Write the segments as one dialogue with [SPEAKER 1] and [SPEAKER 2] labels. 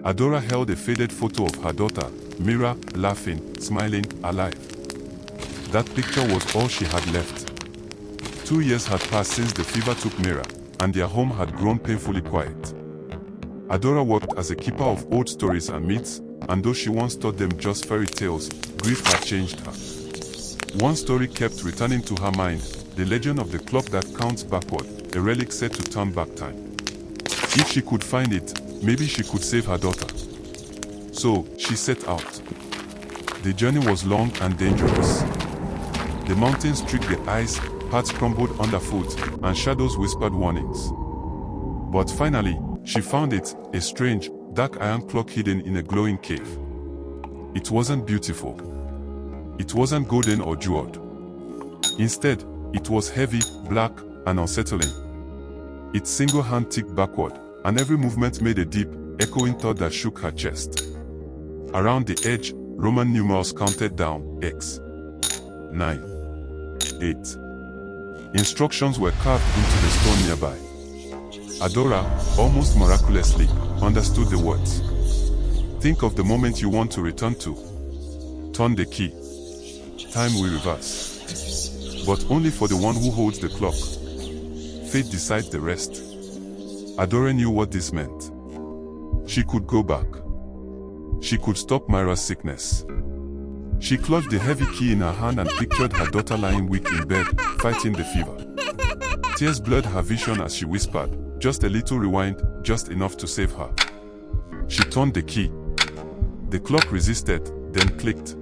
[SPEAKER 1] Adora held a faded photo of her daughter, Mira, laughing, smiling, alive. That picture was all she had left. 2 years had passed since the fever took Mira, and their home had grown painfully quiet. Adora worked as a keeper of old stories and myths, and though she once thought them just fairy tales, grief had changed her. One story kept returning to her mind, the legend of the clock that counts backward, a relic said to turn back time. If she could find it, maybe she could save her daughter. So, she set out. The journey was long and dangerous. The mountains tricked the ice, paths crumbled underfoot, and shadows whispered warnings. But finally, she found it, a strange, dark iron clock hidden in a glowing cave. It wasn't beautiful. It wasn't golden or jeweled. Instead, it was heavy, black, and unsettling. Its single hand ticked backward, and every movement made a deep, echoing thud that shook her chest. Around the edge, Roman numerals counted down, X, 9, 8. Instructions were carved into the stone nearby. Adora, almost miraculously, understood the words. Think of the moment you want to return to. Turn the key. Time will reverse. But only for the one who holds the clock. Fate decides the rest. Adora knew what this meant. She could go back. She could stop Myra's sickness. She clutched the heavy key in her hand and pictured her daughter lying weak in bed, fighting the fever. Tears blurred her vision as she whispered, just a little rewind, just enough to save her. She turned the key. The clock resisted, then clicked.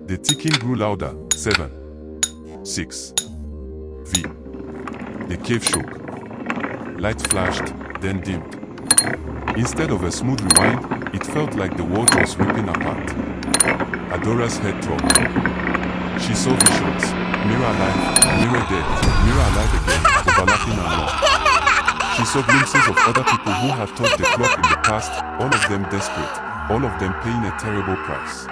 [SPEAKER 1] The ticking grew louder, 7, 6, V. The cave shook. Light flashed, then dimmed. Instead of a smooth rewind, it felt like the world was ripping apart. Adora's head throbbed. She saw visions. Mira alive, Mira dead, Mira alive again, overlapping and long. She saw glimpses of other people who had touched the clock in the past, all of them desperate, all of them paying a terrible price.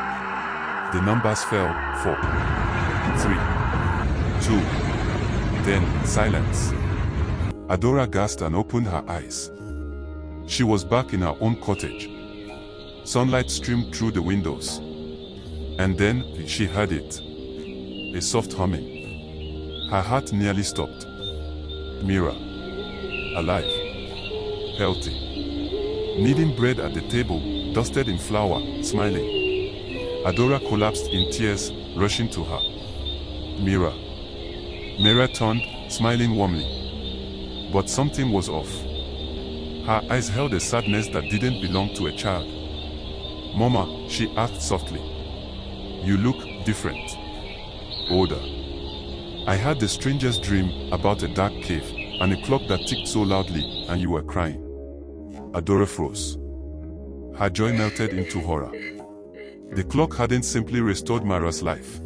[SPEAKER 1] The numbers fell, 4, 3, 2, then silence. Adora gasped and opened her eyes. She was back in her own cottage. Sunlight streamed through the windows. And then, she heard it. A soft humming. Her heart nearly stopped. Mira. Alive. Healthy. Kneading bread at the table, dusted in flour, smiling. Adora collapsed in tears, rushing to her. Mira. Mira turned, smiling warmly. But something was off. Her eyes held a sadness that didn't belong to a child. Mama, she asked softly. You look different. Older. I had the strangest dream about a dark cave and a clock that ticked so loudly, and you were crying. Adora froze. Her joy melted into horror. The clock hadn't simply restored Myra's life.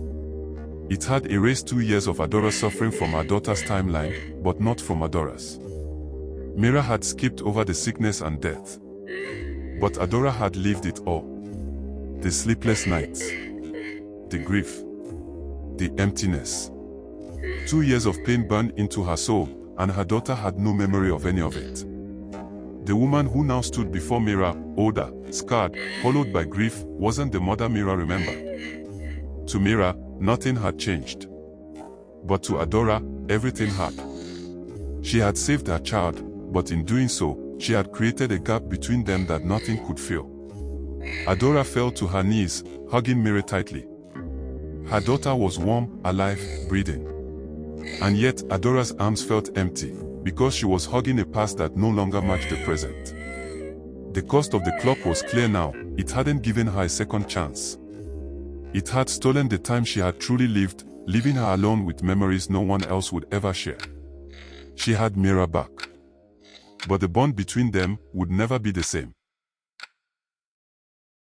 [SPEAKER 1] It had erased 2 years of Adora's suffering from her daughter's timeline, but not from Adora's. Mira had skipped over the sickness and death. But Adora had lived it all. The sleepless nights. The grief. The emptiness. 2 years of pain burned into her soul, and her daughter had no memory of any of it. The woman who now stood before Mira, older, scarred, hollowed by grief, wasn't the mother Mira remembered. To Mira, nothing had changed. But to Adora, everything had. She had saved her child, but in doing so, she had created a gap between them that nothing could fill. Adora fell to her knees, hugging Mira tightly. Her daughter was warm, alive, breathing. And yet Adora's arms felt empty, because she was hugging a past that no longer matched the present. The cost of the clock was clear now. It hadn't given her a second chance. It had stolen the time she had truly lived, leaving her alone with memories no one else would ever share. She had Mira back. But the bond between them would never be the same.